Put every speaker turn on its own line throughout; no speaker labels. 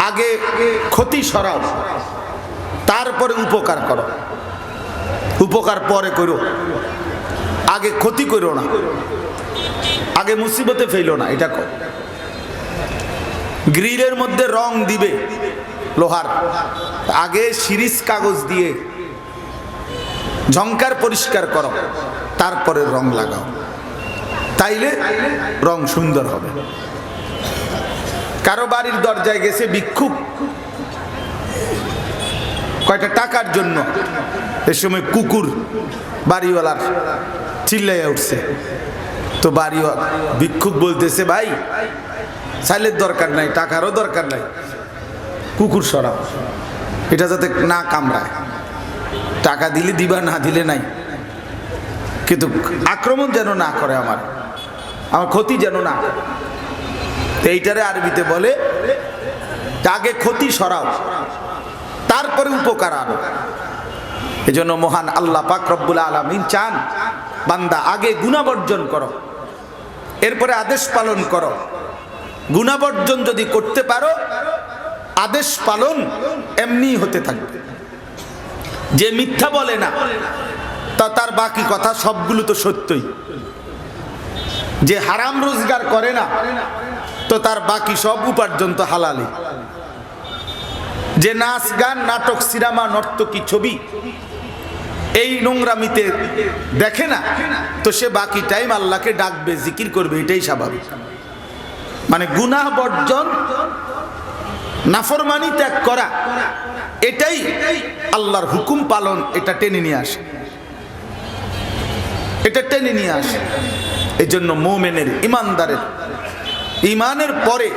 আগে ক্ষতি সরাও, তারপরে উপকার করো। উপকার পরে করো, আগে ক্ষতি করো না, আগে মুসিবতে ফেলো না। এটা কর। গ্রিলের মধ্যে রং দিবে লোহার, আগে সিরিজ কাগজ দিয়ে ঝংকার পরিষ্কার করো, তারপরে রং লাগাও, তাইলে রং সুন্দর হবে। কারো বাড়ির দরজায় গেছে ভিক্ষুক কয়টা টাকার জন্য, এ সময় কুকুর বাড়িওয়ালার চিল্লাইয়া উঠছে। তো বাড়িওয়ালা ভিক্ষুক বলতেছে, ভাই চাইলের দরকার নাই, টাকারও দরকার নাই, কুকুর সরাও, এটা যাতে না কামড়ায়। টাকা দিলে দিবা, না দিলে নাই, কিন্তু আক্রমণ যেন না করে, আমার ক্ষতি যেন না করে। এইটারে আরবিতে বলে আগে ক্ষতি সরাও, তারপরে উপকার আনো। এজন্য মহান আল্লাহ পাক রব্বুল আলামিন চান বান্দা আগে গুনাহ বর্জন করো, এরপরে আদেশ পালন করো। গুনাহ বর্জন যদি করতে পারো, আদেশ পালন এমনি হতে থাকবে। যে মিথ্যা বলে না, তা তার বাকি কথা সবগুলো তো সত্যই। যে হারাম রোজগার করে না, তো তার বাকি সব উপার্জন তো হালালি। যে নাচ গান নাটক সিনেমা নর্তকী ছবি এই নোংরামিতে দেখে না, তো সে বাকি টাইম আল্লাহকে ডাকবে, জিকির করবে, এটাই স্বাভাবিক। মানে গুনাহ বর্জন, নাফরমানি ত্যাগ করা, এটাই আল্লাহর হুকুম পালন। এটা টেনে নিয়ে আসে, এটা টেনে নিয়ে আসে। এই জন্য মুমিনের, ইমানদারের ইমানের পরে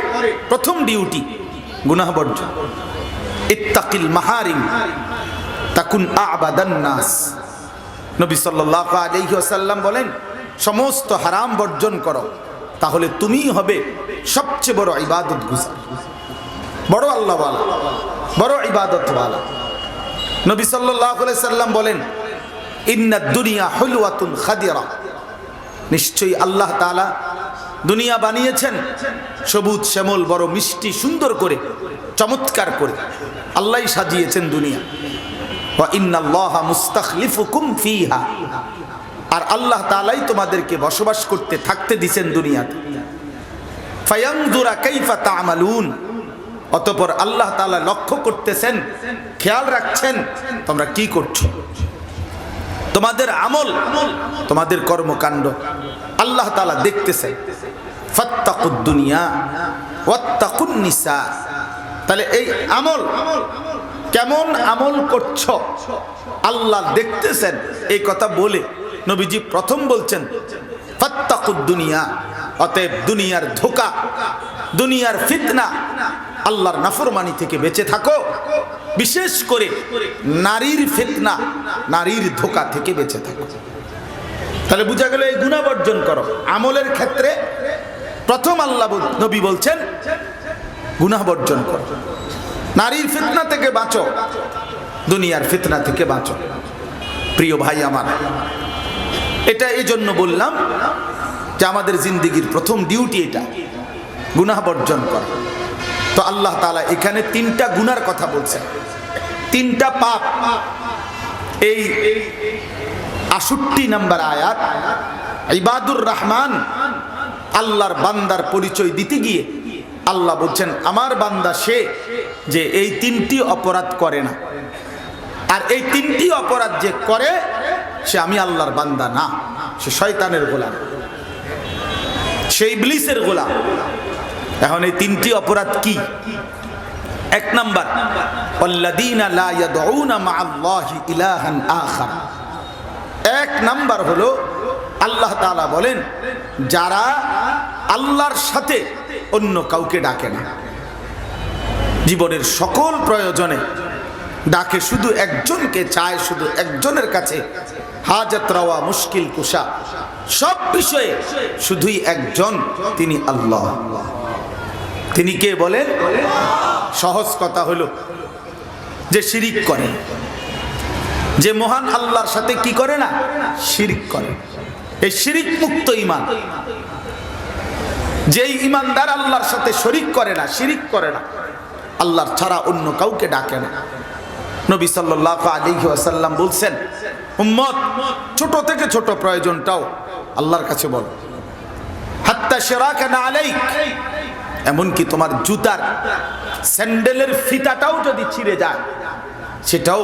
প্রথম ডিউটি গুনাহ বর্জন। ইত্তাকিল মাহারিম তাকুন আবাদান নাস। নবী সাল্লাল্লাহু আলাইহি ওয়াসাল্লাম বলেন, সমস্ত হারাম বর্জন করো, তাহলে তুমিই হবে সবচেয়ে বড় ইবাদত গুজার, বড় আল্লাহওয়ালা, বড় ইবাদতওয়ালা। নবী সাল্লাল্লাহু আলাইহি ওয়াসাল্লাম বলেন, ইন্নাদ দুনিয়া হুলওয়াতুন খাদিরা। নিশ্চয়ই আল্লাহ তাআলা দুনিয়া বানিয়েছেন সবুজ শ্যামল, বড় মিষ্টি, সুন্দর করে, চমৎকার করে আল্লাহই সাজিয়েছেন দুনিয়া। ওয়া ইন্নাল্লাহা মুস্তাখলিফুকুম ফিহা। আর আল্লাহ তাআলাই তোমাদেরকে বসবাস করতে, থাকতে দিবেন দুনিয়াতে। ফায়ানজুরা কাইফা তা'মালুন। অতঃপর আল্লাহ তাআলা লক্ষ্য করতেছেন, খেয়াল রাখছেন তোমরা কি করছো, তোমাদের আমল, তোমাদের কর্মকাণ্ড আল্লাহ তাআলা দেখতেছেন। ফাত্তাকুদ দুনিয়া ওয়াত্তাকুন নিসা। তাহলে এই আমল, কেমন আমল করছো আল্লাহ দেখতেছেন। এই কথা বলে নবীজি প্রথম বলছেন ফাত্তাকুদ দুনিয়া। অতএব দুনিয়ার ধোঁকা, দুনিয়ার ফিতনা, আল্লাহর নাফরমানি থেকে বেঁচে থাকো। বিশেষ করে নারীর ফিতনা, নারীর ধোঁকা থেকে বেঁচে থাকো। তাহলে বোঝা গেল এই গুনাহ বর্জন করো। আমলের ক্ষেত্রে প্রথম আল্লাহ নবী বলছেন গুনাহ বর্জন করো, নারীর ফিতনা থেকে বাঁচো, দুনিয়ার ফিতনা থেকে বাঁচো। প্রিয় ভাই আমার, এটা এই জন্য বললাম যে আমাদের জিন্দেগির প্রথম ডিউটি এটা, গুনাহ বর্জন করা। তো আল্লাহ তাআলা এখানে তিনটা গুনার কথা বলছেন, তিনটা পাপ। এই ৬৮ নম্বর আয়াত, ইবাদুর রহমান, আল্লাহর বান্দার পরিচয় দিতে গিয়ে আল্লাহ বলছেন আমার বান্দা সে যে এই তিনটি অপরাধ করে না। আর এই তিনটি অপরাধ যে করে, সে আমি আল্লাহর বান্দা না, সে শয়তানের গোলাম, সে ইবলিসের গোলাম। এখন এই তিনটি অপরাধ কি? এক নাম্বার, আল্লাযীনা লা ইয়াদউনা মা'আল্লাহি ইলাহান আখার। এক নাম্বার হলো আল্লাহ তাআলা বলেন যারা আল্লাহর সাথে অন্য কাউকে ডাকে না, জীবনের সকল প্রয়োজনে ডাকে শুধু একজনকে, চায় শুধু একজনের কাছে, হাজত রওয়া, মুশকিল কুশা, সব বিষয়ে শুধুই একজন, তিনি আল্লাহ। তিনি কে বলেন? সহজ কথা হলো যে শিরিক করে, যে মহান আল্লাহর সাথে কি করে না, শিরিক করে। এই শিরিক মুক্ত ঈমান। যেই ঈমানদার আল্লাহর সাথে শরীক করে না, শিরিক করে না, আল্লাহর ছাড়া অন্য কাউকে ডাকে না। নবী সাল্লাল্লাহু আলাইহি ওয়াসাল্লাম বলছেন, উম্মত ছোট থেকে ছোট প্রয়োজনটাও আল্লাহর কাছে বলো। হাত্তা শিরাকা না আলাইক, এমনকি তোমার জুতার স্যান্ডেলের ফিতাটাও যদি ছিঁড়ে যায় সেটাও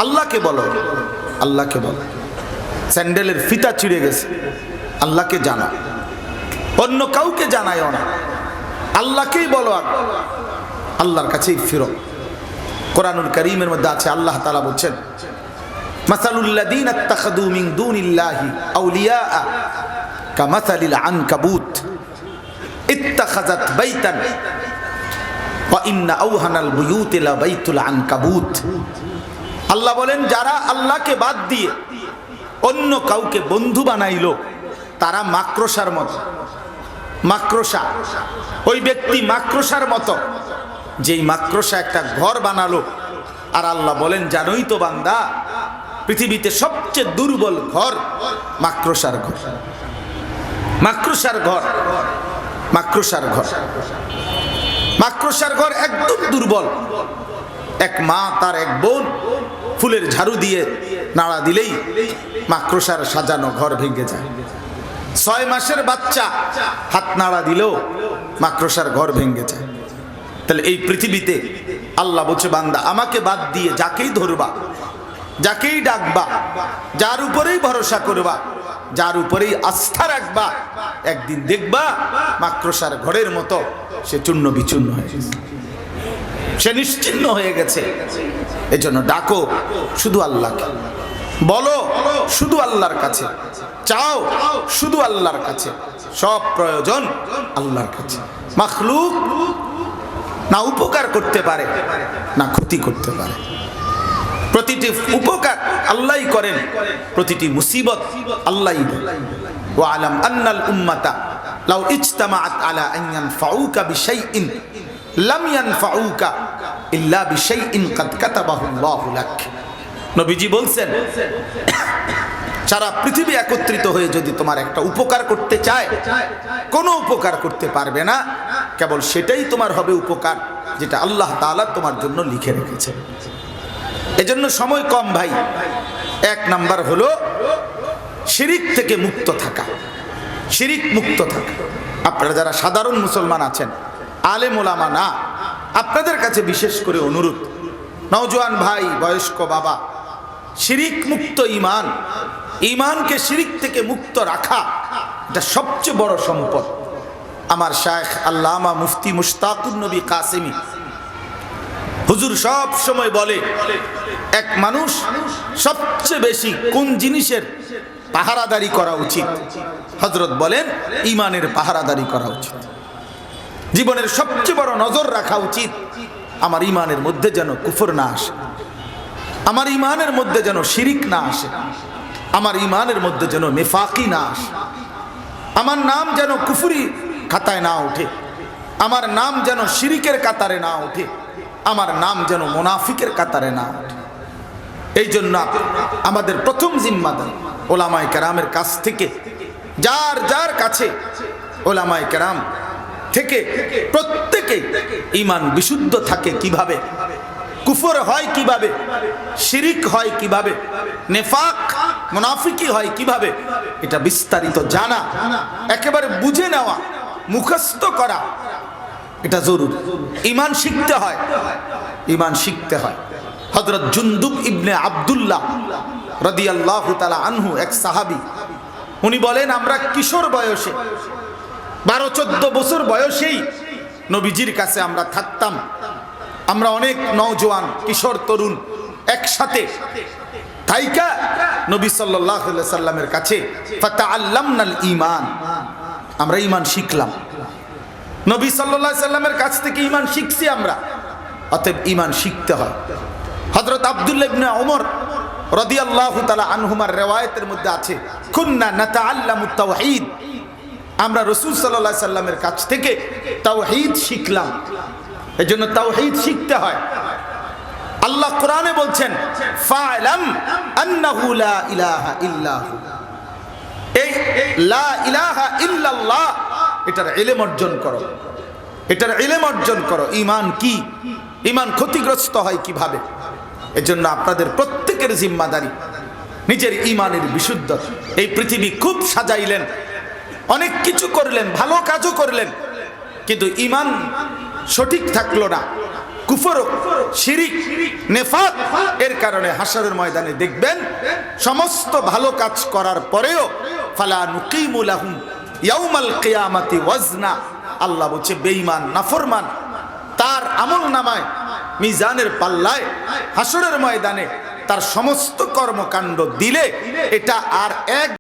আল্লাহকে বলো, আল্লাহকে বলো। স্যান্ডেলের ফিতা ছিঁড়ে গেছে, আল্লাহকে জানা, অন্য কাউকে জানায়ও না, আল্লাহকেই বলো, আল্লাহর কাছেই ফিরো। কোরআনুল কারীমের মধ্যে আছে, আল্লাহ তাআলা বলছেন, মাসালুল লাযীনা ইত্তাখাযু মিন দুনিল্লাহি আউলিয়া কামাসালিল আনকাবুত ইত্তাখাযাত বাইতান ওয়া ইন্না আওহানাল বুয়ুতি লাবাইতুল আনকাবুত। আল্লাহ বলেন, যারা আল্লাহকে বাদ দিয়ে অন্য কাউকে বন্ধু বানাইলো তারা মাকড়সার মতো। মাকড়সা, ওই ব্যক্তি মাকড়সার মতো, যেই মাকড়সা একটা ঘর বানালো। আর আল্লাহ বলেন, জানোই তো বান্দা, পৃথিবীতে সবচেয়ে দুর্বল ঘর মাকড়সার ঘর। মাকড়সার ঘর, মাকড়সার ঘর, মাকড়সার ঘর একদম দুর্বল। এক মা তার এক বোন ফুলের ঝাড়ু দিয়ে নাড়া দিলেই মাকড়সার সাজানো ঘর ভেঙে যায়। 6 মাসের বাচ্চা হাত নাড়া দিলেও মাকড়সার ঘর ভেঙে যায়। তাহলে এই পৃথিবীতে আল্লাহ বলছে, বান্দা আমাকে বাদ দিয়ে যাকেই ধরবা, যাকেই ডাকবা, যার উপরেই ভরসা করবা, যার উপরেই আস্থা রাখবা, একদিন দেখবা মাকড়সার ঘরের মতো সে চূর্ণ বিচূর্ণ হয়ে গেছে, সে নিশ্চিহ্ন হয়ে গেছে। এজন্য ডাকো শুধু আল্লাহকে, বলো শুধু আল্লাহর কাছে, চাও শুধু আল্লাহর কাছে, সব প্রয়োজন আল্লাহর কাছে। মাখলুক না উপকার করতে পারে না ক্ষতি করতে পারে। প্রতিটি উপকার আল্লাহই করেন, প্রতিটি মুসিবত আল্লাহই দেন। ওয়া আলাম আন্নাল উম্মাতা লাউ ইজতামাআত আলা আন ইয়ানফাউকা বিশাইইন লাম ইয়ানফাউকা ইল্লা বিশাইইন কাদ কাতাবাহু আল্লাহু লাক। নবীজি বলছেন, সারা পৃথিবী একত্রিত হয়ে যদি তোমার একটা উপকার করতে চায়, কোনো উপকার করতে পারবে না, কেবল সেটাই তোমার হবে উপকার যেটা আল্লাহ তাআলা তোমার জন্য লিখে রেখেছে। এজন্য সময় কম ভাই। 1 নাম্বার হলো শিরিক থেকে মুক্ত থাকা, শিরিক মুক্ত থাকা। আপনারা যারা সাধারণ মুসলমান আছেন, আলেম ওলামা না, আপনাদের কাছে বিশেষ করে অনুরোধ, নওজোয়ান ভাই, বয়স্ক বাবা, শিরিক মুক্ত ঈমান, ঈমানকে শিরিক থেকে মুক্ত রাখা, এটা সবচেয়ে বড় সম্পদ। আমার শায়েখ আল্লামা মুফতি মুশতাকুন নবী কাসেমি হুজুর সব সময় বলে, এক মানুষ সবচেয়ে বেশি কোন জিনিসের পাহারাদারি করা উচিত? হযরত বলেন, ঈমানের পাহারাদারি করা উচিত। জীবনের সবচেয়ে বড় নজর রাখা উচিত, আমার ঈমানের মধ্যে যেন কুফর না আসে, আমার ঈমানের মধ্যে যেন শিরিক না আসে, আমার ঈমানের মধ্যে যেন নিফাকি না আসে, আমার নাম যেন কুফরি খাতায় না ওঠে, আমার নাম যেন শিরিকের কাতারে না ওঠে, আমার নাম যেন মুনাফিকের কাতারে না ওঠে। এই জন্য আমাদের প্রথম জিম্মাদারি ওলামায়ে কেরামের কাছ থেকে, যার যার কাছে ওলামায়ে কেরাম থেকে প্রত্যেকে ঈমান বিশুদ্ধ থাকে কিভাবে, কুফর হয় কিভাবে, শিরিক হয় কিভাবে, নেফাক মুনাফিকি হয় কিভাবে, এটা বিস্তারিত জানা, একেবারে বুঝে নেওয়া, মুখস্থ করা, এটা জরুরি। ঈমান শিখতে হয়, ঈমান শিখতে হয়। হযরত জুনদুব ইবনে আব্দুল্লাহ রাদিয়াল্লাহু তাআলা আনহু এক সাহাবী, উনি বলেন, আমরা কিশোর বয়সে 12-14 বছর বয়সেই নবীজির কাছে আমরা থাকতাম। আমরা অনেক নওজোয়ান কিশোর তরুণ একসাথে থাইকা নবী সাল্লাল্লাহু আলাইহি সাল্লামের কাছে ফাতাআল্লামনাল ঈমান, আমরা ঈমান শিখলাম। নবী সাল্লাল্লাহু আলাইহি সাল্লামের কাছ থেকে ঈমান শিখছি আমরা, অতএব ঈমান শিখতে হয়। হযরত আব্দুল্লাহ ইবনে ওমর রাদিয়াল্লাহু তাআলা আনহুমার riwayatের মধ্যে আছে, কুননা নাতাআল্লামুত তাওহীদ, আমরা রাসূল সাল্লাল্লাহু আলাইহি সাল্লামের কাছ থেকে তাওহীদ শিখলাম। এজন্য তাওহীদ শিখতে হয়। আল্লাহ কোরআনে বলছেন, ফা'লাম আন্নাহু লা ইলাহা ইল্লাহু, এই লা ইলাহা ইল্লাল্লাহ এটার ইলম অর্জন করো। এটার ইলম অর্জন করো। ঈমান কি, ঈমান ক্ষতিগ্রস্ত হয় কিভাবে। এজন্য আপনাদের প্রত্যেকের জিম্মাদারি নিজের ঈমানের বিশুদ্ধতা। এই পৃথিবী খুব সাজাইলেন, অনেক কিছু করলেন, ভালো কাজও করলেন, কিন্তু ঈমান সঠিক থাকলো না, কুফর, শিরিক, নেফাক, এর কারণে হাশরের ময়দানে দেখবেন সমস্ত ভালো কাজ করার পরেও ফালা নুকিমু লাহুম ইয়াউমাল কিয়ামাতি ওয়াজনা। আল্লাহ বলছে বেঈমান, নাফরমান, তার আমল নামায় মিজানের পাল্লায় হাশরের ময়দানে তার সমস্ত কর্মকাণ্ড দিলে এটা আর এক